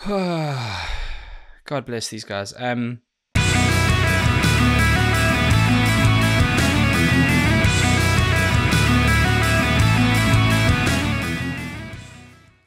God bless these guys.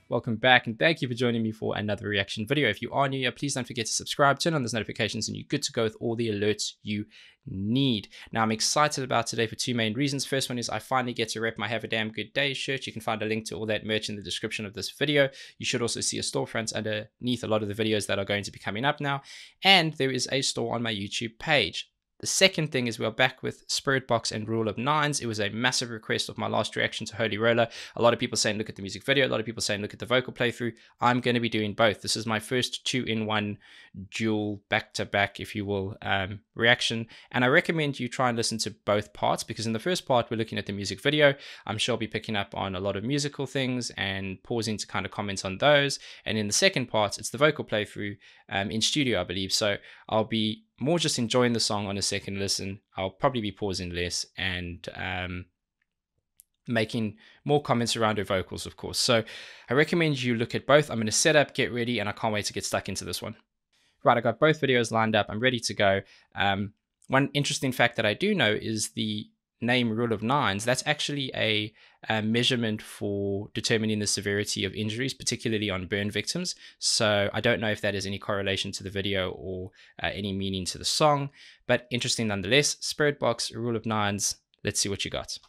Welcome back, and thank you for joining me for another reaction video. If you are new here, please don't forget to subscribe, turn on those notifications, and you're good to go with all the alerts you need. Now, I'm excited about today for two main reasons. First one is I finally get to rep my Have a Damn Good Day shirt. You can find a link to all that merch in the description of this video. You should also see a storefront underneath a lot of the videos that are going to be coming up now. And there is a store on my YouTube page. The second thing is we're back with Spiritbox and Rule of Nines. It was a massive request of my last reaction to Holy Roller. A lot of people saying look at the music video. A lot of people saying look at the vocal playthrough. I'm going to be doing both. This is my first 2-in-1 dual back-to-back, if you will, reaction. And I recommend you try and listen to both parts, because in the first part we're looking at the music video. I'm sure I'll be picking up on a lot of musical things and pausing to kind of comment on those. And in the second part, it's the vocal playthrough in studio, I believe. So I'll be more just enjoying the song on a second listen. I'll probably be pausing less and making more comments around her vocals, of course. So I recommend you look at both. I'm going to set up, get ready, and I can't wait to get stuck into this one. Right, I got both videos lined up. I'm ready to go. One interesting fact that I do know is the name Rule of Nines. That's actually a measurement for determining the severity of injuries, particularly on burn victims. So I don't know if that has any correlation to the video or any meaning to the song, but interesting nonetheless. Spiritbox Rule of Nines. Let's see what you got.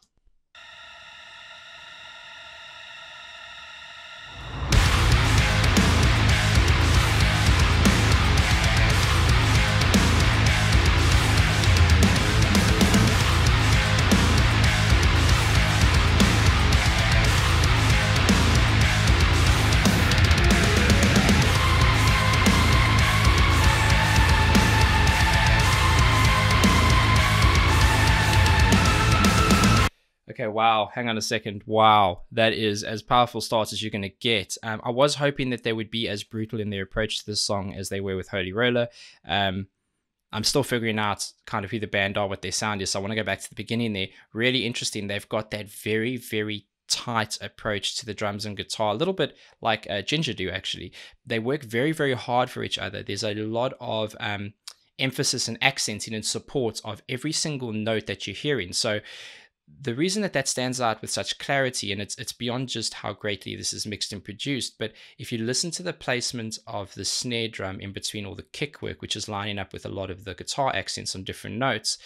Okay, wow, hang on a second. Wow, that is as powerful start as you're going to get. I was hoping that they would be as brutal in their approach to this song as they were with Holy Roller. I'm still figuring out kind of who the band are, what their sound is, so I want to go back to the beginning there. Really interesting. They've got that very, very tight approach to the drums and guitar, a little bit like Ginger do, actually. They work very, very hard for each other. There's a lot of emphasis and accenting and support of every single note that you're hearing. So the reason that stands out with such clarity, and it's beyond just how greatly this is mixed and produced, but if you listen to the placement of the snare drum in between all the kick work, which is lining up with a lot of the guitar accents on different notes,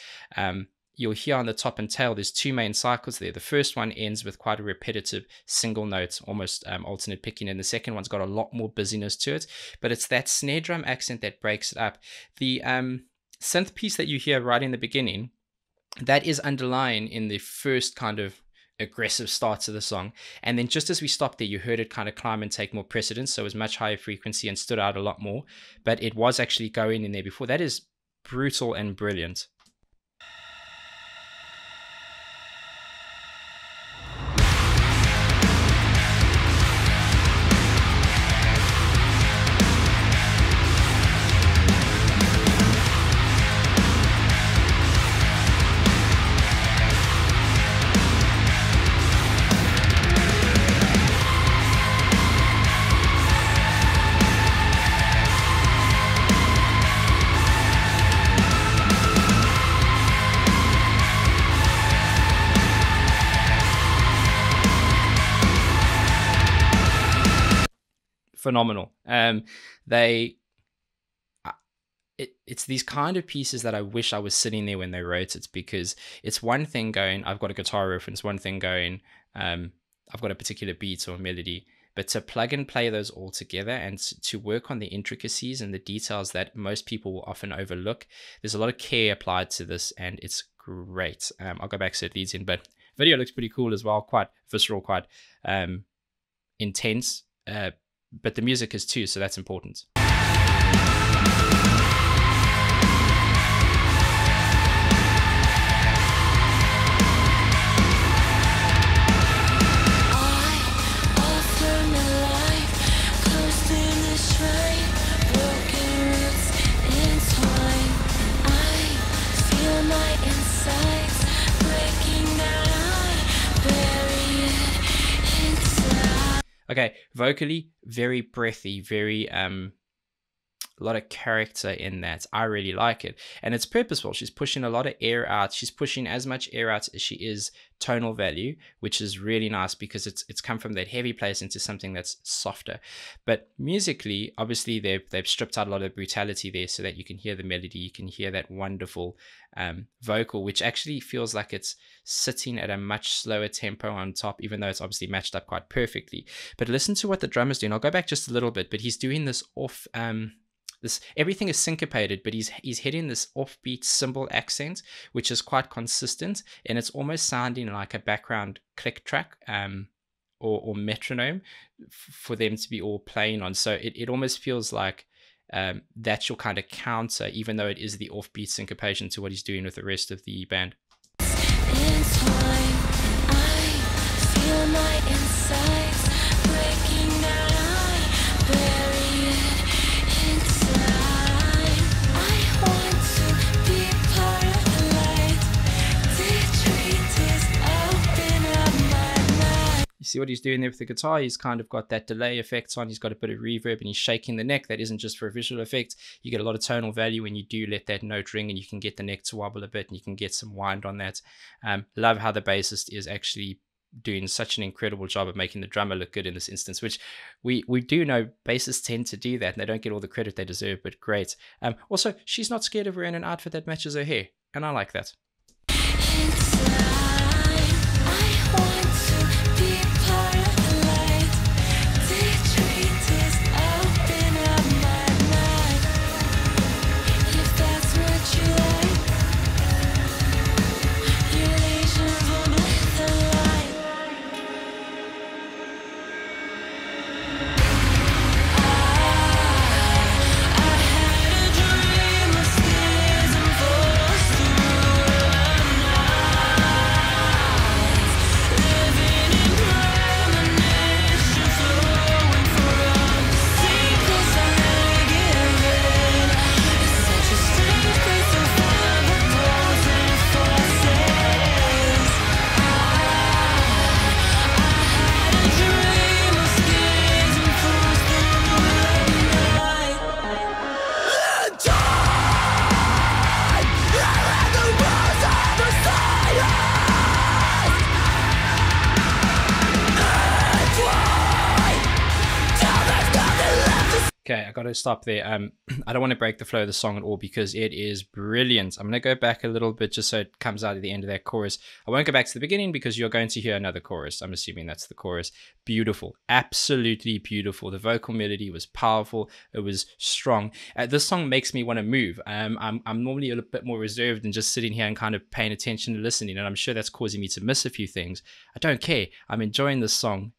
you'll hear on the top and tail there's two main cycles there. The first one ends with quite a repetitive single note, almost alternate picking, and the second one's got a lot more busyness to it, but it's that snare drum accent that breaks it up. The synth piece that you hear right in the beginning, that is underlying in the first kind of aggressive starts of the song. And then just as we stopped there, you heard it kind of climb and take more precedence. So it was much higher frequency and stood out a lot more. But it was actually going in there before. That is brutal and brilliant. Phenomenal. It's these kind of pieces that I wish I was sitting there when they wrote it, because it's one thing going, I've got a guitar reference, one thing going, I've got a particular beat or melody, but to plug and play those all together and to work on the intricacies and the details that most people will often overlook, there's a lot of care applied to this, and it's great. I'll go back so it leads in, but video looks pretty cool as well, quite visceral, quite intense, but the music is too, so that's important. Okay, vocally, very breathy, very a lot of character in that. I really like it, and it's purposeful. She's pushing a lot of air out. She's pushing as much air out as she is tonal value, which is really nice because it's come from that heavy place into something that's softer. But musically, obviously they've stripped out a lot of brutality there so that you can hear the melody, you can hear that wonderful vocal, which actually feels like it's sitting at a much slower tempo on top, even though it's obviously matched up quite perfectly. But listen to what the drummer's doing. I'll go back just a little bit, but he's doing this off everything is syncopated, but he's hitting this offbeat cymbal accent, which is quite consistent, and it's almost sounding like a background click track or metronome for them to be all playing on. So it almost feels like that's your kind of counter, even though it is the offbeat syncopation to what he's doing with the rest of the band. In time, I feel my insides breaking down. I bury it inside. I want to be part of the light. Detritus, open up my mind. You see what he's doing there with the guitar? He's kind of got that delay effects on. He's got a bit of reverb and he's shaking the neck. That isn't just for a visual effect. You get a lot of tonal value when you do let that note ring, and you can get the neck to wobble a bit and you can get some wind on that. Love how the bassist is actually doing such an incredible job of making the drummer look good in this instance, which we do know bassists tend to do that and they don't get all the credit they deserve, but great. Also, she's not scared of wearing an outfit that matches her hair, and I like that. Okay, I got to stop there. I don't want to break the flow of the song at all because it is brilliant. I'm going to go back a little bit just so it comes out at the end of that chorus. I won't go back to the beginning because you're going to hear another chorus. I'm assuming that's the chorus. Beautiful. Absolutely beautiful. The vocal melody was powerful. It was strong. This song makes me want to move. I'm normally a little bit more reserved and just sitting here and kind of paying attention and listening, and I'm sure that's causing me to miss a few things. I don't care. I'm enjoying this song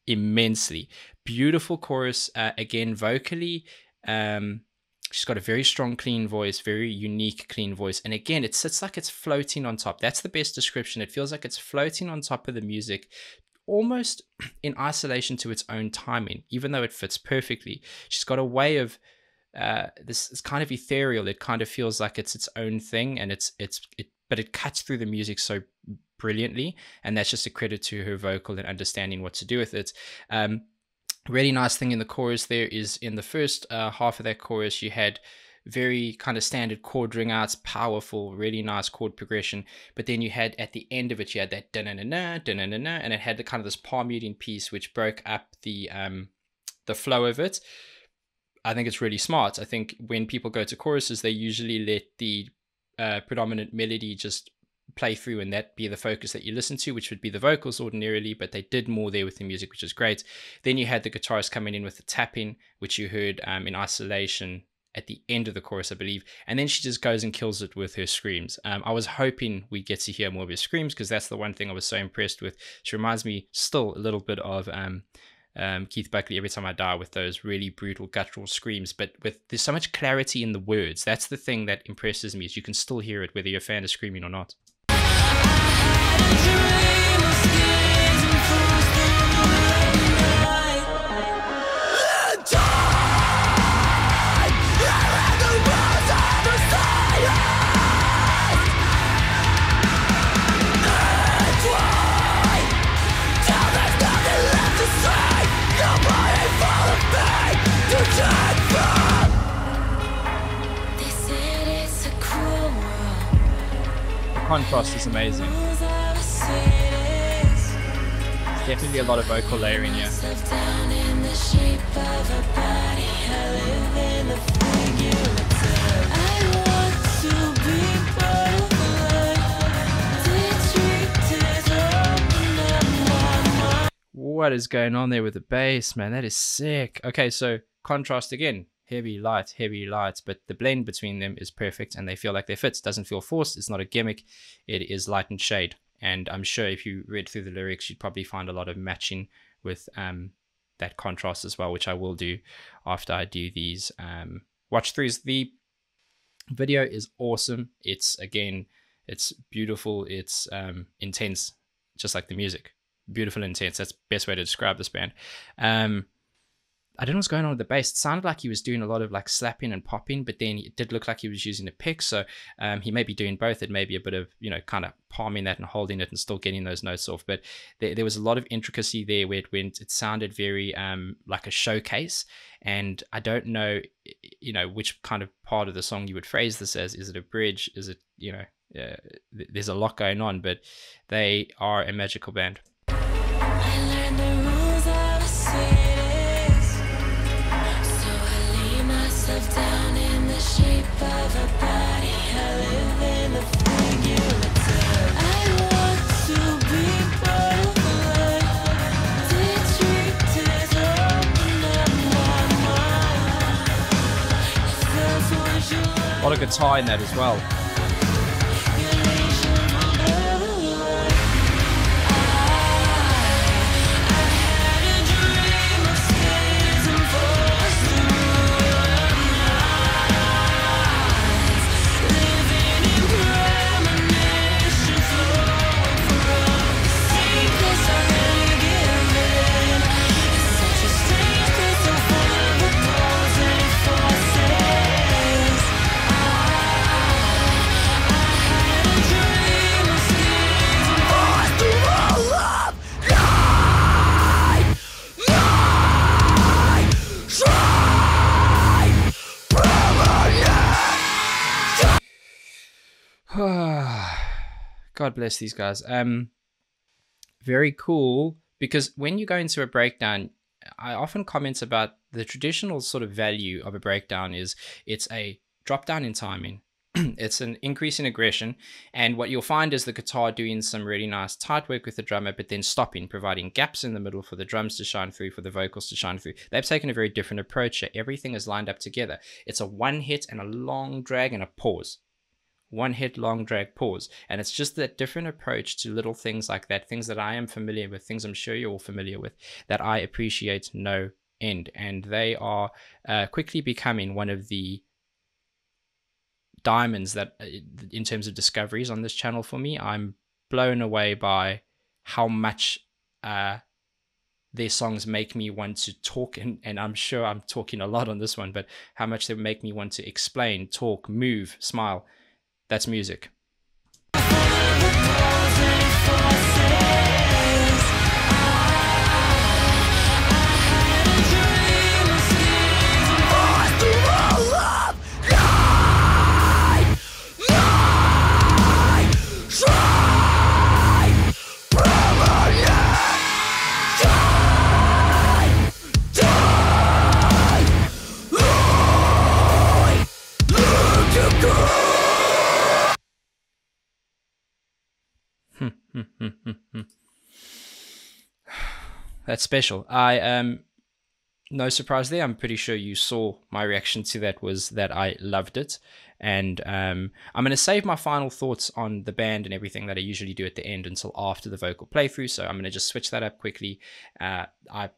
immensely. Beautiful chorus. Again, vocally, she's got a very strong, clean voice, very unique, clean voice. And again, it sits like it's floating on top. That's the best description. It feels like it's floating on top of the music, almost in isolation to its own timing, even though it fits perfectly. She's got a way of this kind of ethereal. It kind of feels like it's its own thing, and but it cuts through the music so brilliantly, and that's just a credit to her vocal and understanding what to do with it. Really nice thing in the chorus there is in the first half of that chorus, you had very kind of standard chord ring outs, powerful, really nice chord progression. But then you had at the end of it, you had that da-na-na-na, da-na-na-na, and it had the kind of this palm muting piece which broke up the flow of it. I think it's really smart. I think when people go to choruses, they usually let the predominant melody just play through and that be the focus that you listen to, which would be the vocals ordinarily, but they did more there with the music, which is great. Then you had the guitarist coming in with the tapping, which you heard in isolation at the end of the chorus, I believe, and then she just goes and kills it with her screams. I was hoping we'd get to hear more of her screams because that's the one thing I was so impressed with. She reminds me still a little bit of Keith Buckley, Every Time I Die, with those really brutal guttural screams, but there's so much clarity in the words. That's the thing that impresses me, is you can still hear it whether you're a fan of screaming or not. contrast is amazing. Definitely a lot of vocal layering here. What is going on there with the bass, man? That is sick. Okay, so contrast again. Heavy light, but the blend between them is perfect and they feel like they fit. It doesn't feel forced. It's not a gimmick. It is light and shade. And I'm sure if you read through the lyrics, you'd probably find a lot of matching with that contrast as well, which I will do after I do these watch throughs. The video is awesome. It's beautiful. It's intense, just like the music. Beautiful, intense. That's the best way to describe this band. I don't know what's going on with the bass. It sounded like he was doing a lot of like slapping and popping, but then it did look like he was using a pick. So he may be doing both. It may be a bit of, kind of palming that and holding it and still getting those notes off. But there was a lot of intricacy there where it sounded very like a showcase. And I don't know, which kind of part of the song you would phrase this as. Is it a bridge? Is it, there's a lot going on, but they are a magical band. Down in the shape of a body, I live in the figurative. I want to be part of life. Detritus, open up my mind. A lot of guitar in that as well. God bless these guys. Very cool, because when you go into a breakdown, I often comment about the traditional sort of value of a breakdown is it's a drop down in timing. It's an increase in aggression, and what you'll find is the guitar doing some really nice tight work with the drummer, but then stopping, providing gaps in the middle for the drums to shine through, for the vocals to shine through. They've taken a very different approach here. Everything is lined up together. It's a one hit and a long drag and a pause. One hit, long drag, pause. And it's just that different approach to little things like that, things that I am familiar with, things I'm sure you're all familiar with, that I appreciate no end. And they are quickly becoming one of the diamonds that, in terms of discoveries on this channel for me, I'm blown away by how much their songs make me want to talk, and I'm sure I'm talking a lot on this one, but how much they make me want to explain, talk, move, smile. That's music. That's special. No surprise there. I'm pretty sure you saw my reaction to that was that I loved it. And I'm going to save my final thoughts on the band and everything that I usually do at the end until after the vocal playthrough. So I'm going to just switch that up quickly. I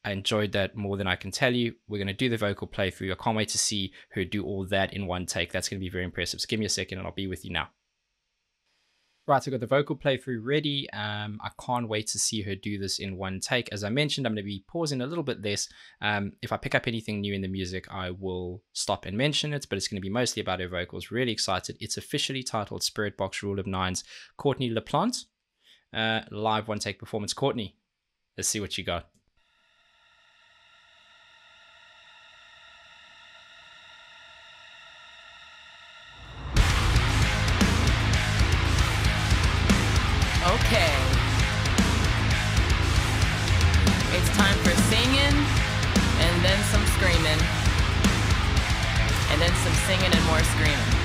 enjoyed that more than I can tell you. We're going to do the vocal playthrough. I can't wait to see her do all that in one take. That's going to be very impressive. So give me a second and I'll be with you now. Right, so I've got the vocal playthrough ready. I can't wait to see her do this in one take. As I mentioned, I'm going to be pausing a little bit less. If I pick up anything new in the music, I will stop and mention it, but it's going to be mostly about her vocals. Really excited. It's officially titled Spiritbox Rule of Nines. Courtney LaPlante, live one take performance. Courtney, let's see what you got. screaming, and then some singing and more screaming.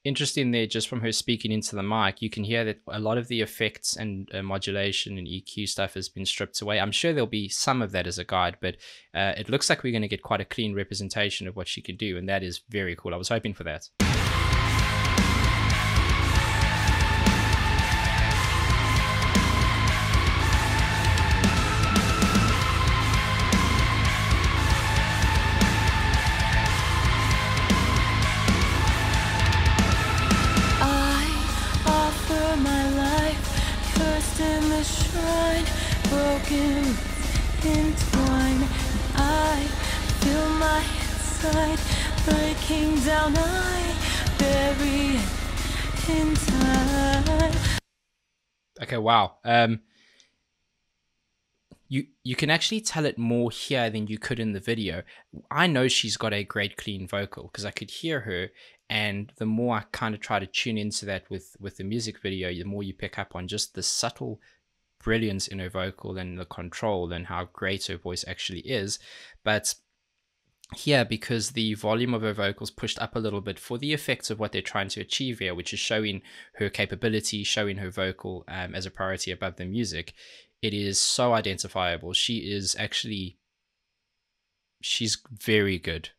Interesting there, just from her speaking into the mic, you can hear that a lot of the effects and modulation and EQ stuff has been stripped away. I'm sure there'll be some of that as a guide, but it looks like we're going to get quite a clean representation of what she can do, and that is very cool. I was hoping for that. Shrine, broken, entwined. I feel my inside breaking down. I bury it in time. Okay, wow. You can actually tell it more here than you could in the video. I know she's got a great clean vocal because I could hear her, and the more I kind of try to tune into that with the music video, the more you pick up on just the subtle brilliance in her vocal and the control and how great her voice actually is. But here, because the volume of her vocals pushed up a little bit for the effects of what they're trying to achieve here, which is showing her capability, showing her vocal as a priority above the music, it is so identifiable. She's very good.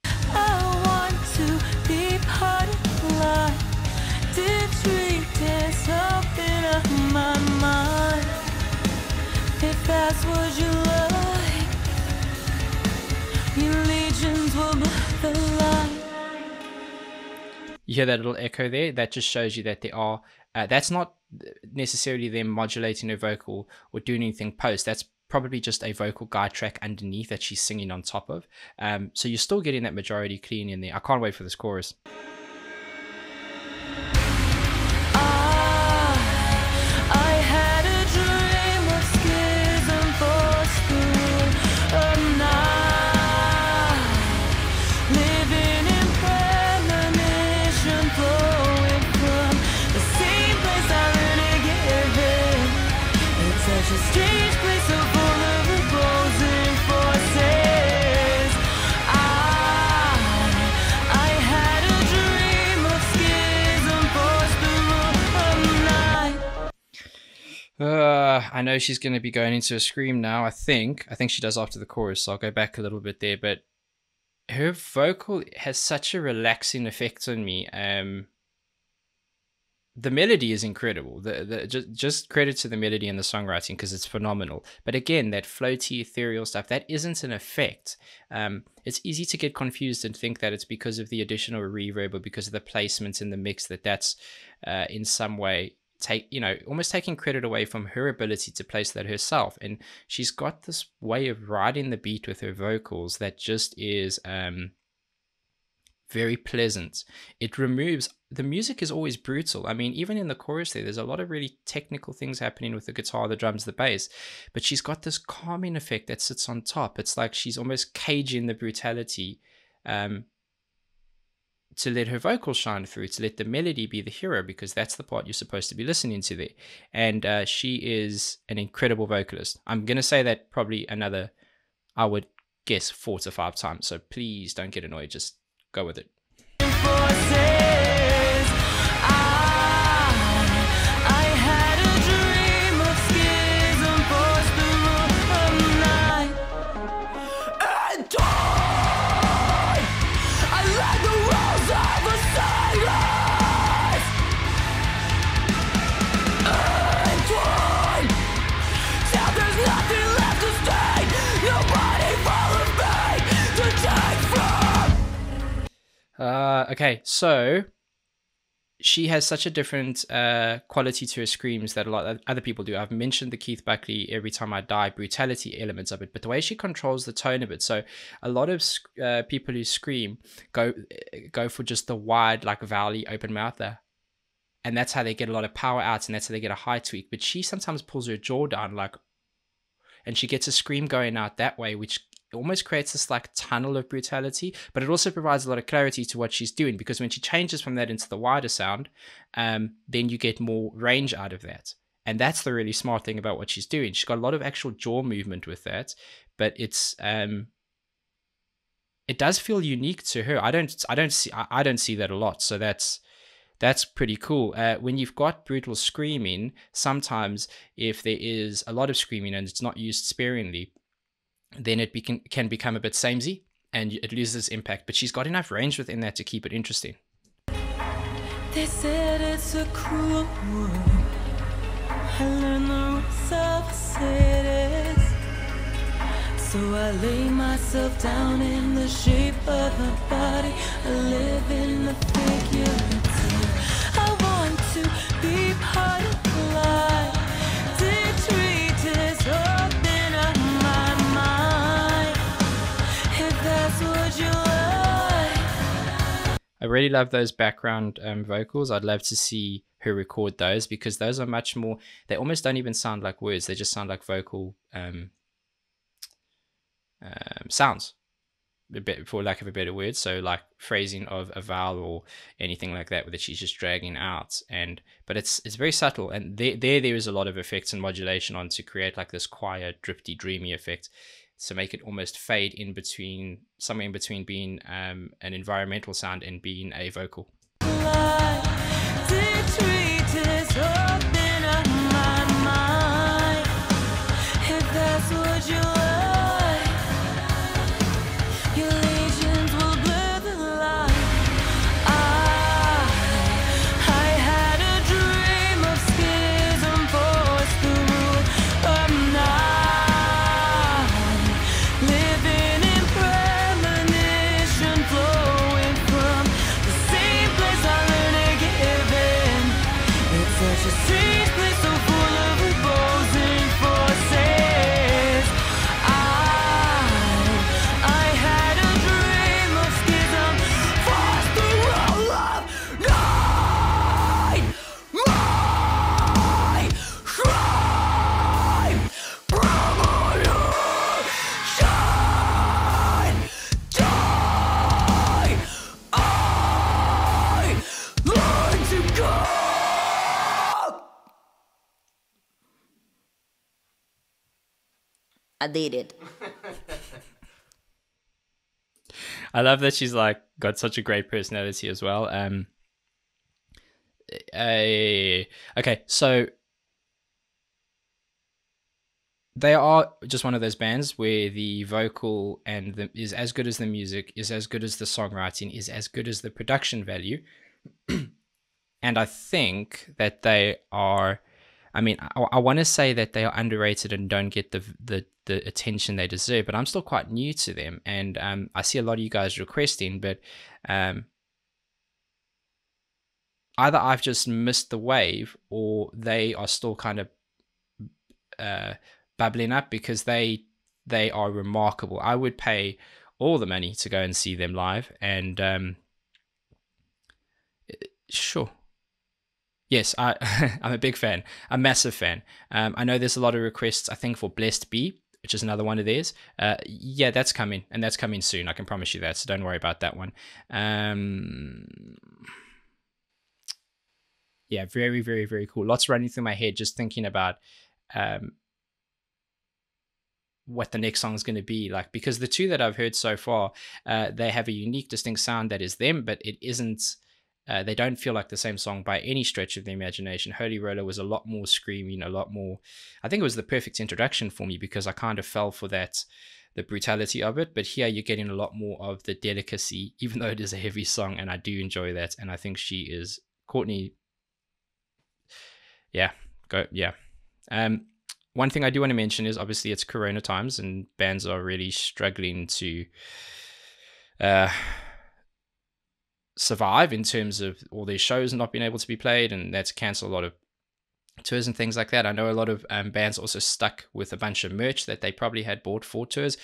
I want to be part of life. Did you dance up in my mind? If that's what you like, your legions will blur the light. You hear that little echo there? That just shows you that they are, that's not necessarily them modulating her vocal or doing anything post. That's probably just a vocal guide track underneath that she's singing on top of. So you're still getting that majority clean in there. I can't wait for this chorus. I know she's going to be going into a scream now. I think she does after the chorus, so I'll go back a little bit there. But her vocal has such a relaxing effect on me. The melody is incredible. Just credit to the melody and the songwriting because it's phenomenal. But again, that floaty, ethereal stuff, that isn't an effect. It's easy to get confused and think that it's because of the additional reverb or because of the placement in the mix that's in some way almost taking credit away from her ability to place that herself. And she's got this way of riding the beat with her vocals that just is very pleasant. It removes, the music is always brutal. I mean, even in the chorus there's a lot of really technical things happening with the guitar, the drums, the bass, but she's got this calming effect that sits on top. It's like she's almost caging the brutality to let her vocal shine through, to let the melody be the hero, because that's the part you're supposed to be listening to there. And she is an incredible vocalist. I'm going to say that probably another, I would guess 4 to 5 times. So please don't get annoyed. Just go with it. Okay, so she has such a different quality to her screams that a lot of other people do. I've mentioned the Keith Buckley Every Time I Die brutality elements of it, but the way she controls the tone of it. So a lot of people who scream go for just the wide, like valley open mouth there, and that's how they get a lot of power out, and that's how they get a high tweak. But she sometimes pulls her jaw down, and she gets a scream going out that way, which almost creates this like tunnel of brutality, but it also provides a lot of clarity to what she's doing, because when she changes from that into the wider sound, then you get more range out of that. And that's the really smart thing about what she's doing. She's got a lot of actual jaw movement with that, but it does feel unique to her. I don't see that a lot. So that's pretty cool. When you've got brutal screaming, sometimes if there is a lot of screaming and it's not used sparingly, then it can become a bit samey and it loses impact. But she's got enough range within that to keep it interesting. They said it's a cruel world. I learned the rules of cities. So I lay myself down in the shape of a body. I live in the figurative. I want to be part of life. Detritus open up my mind. If that's what you like. I really love those background vocals. I'd love to see her record those, because those are much more, they almost don't even sound like words. They just sound like vocal sounds, a bit, for lack of a better word. So like phrasing of a vowel or anything like that she's just dragging out. But it's very subtle, and there is a lot of effects and modulation on to create like this quiet, drifty, dreamy effect, to make it almost fade in between, somewhere in between being an environmental sound and being a vocal. Detritus open up my mind. If that's what you like, your legions will blur the line. I had a dream of schism, force the rule of nine. Living in premonition, flowing from the same place I learned to give in. It's such a strange place, so full of opposing forces. I had a dream of schism, force the rule of nine. My crime, premonition, die. I learn to go. I did it. I love that she's like got such a great personality as well. Okay, so they are just one of those bands where the vocal is as good as the music, is as good as the songwriting, is as good as the production value. And I think that they are, I mean, I want to say that they are underrated and don't get the attention they deserve, but I'm still quite new to them. And I see a lot of you guys requesting, but either I've just missed the wave, or they are still kind of bubbling up, because they are remarkable. I would pay all the money to go and see them live. And sure. Yes, I'm a big fan, a massive fan. I know there's a lot of requests, I think, for Blessed Be, which is another one of theirs. Yeah, that's coming, and that's coming soon. I can promise you that, so don't worry about that one. Yeah, very, very, very cool. Lots running through my head just thinking about what the next song is going to be like, because the two that I've heard so far, they have a unique, distinct sound that is them, but it isn't. They don't feel like the same song by any stretch of the imagination. Holy Roller was a lot more screaming, a lot more. I think it was the perfect introduction for me, because I kind of fell for that, the brutality of it. But here you're getting a lot more of the delicacy, even though it is a heavy song, and I do enjoy that. And I think she is Courtney. Yeah, go yeah. One thing I do want to mention is obviously it's Corona times, and bands are really struggling to survive in terms of all their shows not being able to be played, and that's cancel a lot of tours and things like that. I know a lot of bands also stuck with a bunch of merch that they probably had bought for tours.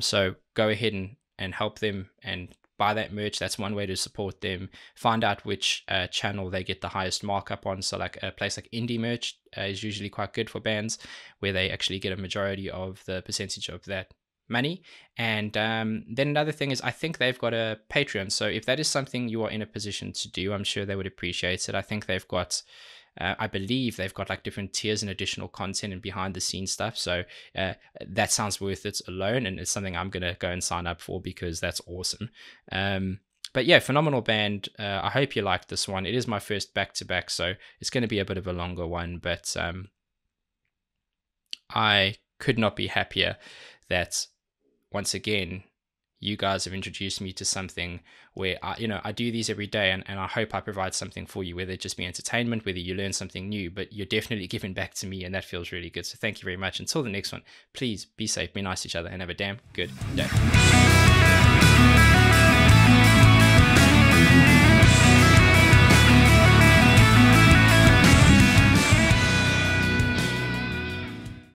So go ahead and help them and buy that merch. That's one way to support them. Find out which channel they get the highest markup on. So like a place like Indie Merch is usually quite good for bands, where they actually get a majority of the percentage of that money. And then another thing is, I think they've got a Patreon. So if that is something you are in a position to do, I'm sure they would appreciate it. I think they've got I believe they've got like different tiers and additional content and behind the scenes stuff. So that sounds worth it alone, and it's something I'm gonna go and sign up for because that's awesome. But yeah, phenomenal band. I hope you liked this one. It is my first back-to-back, so it's going to be a bit of a longer one, but I could not be happier that, once again, you guys have introduced me to something where I do these every day, and I hope I provide something for you, whether it just be entertainment, whether you learn something new, but you're definitely giving back to me, and that feels really good. So thank you very much. Until the next one, please be safe, be nice to each other, and have a damn good day.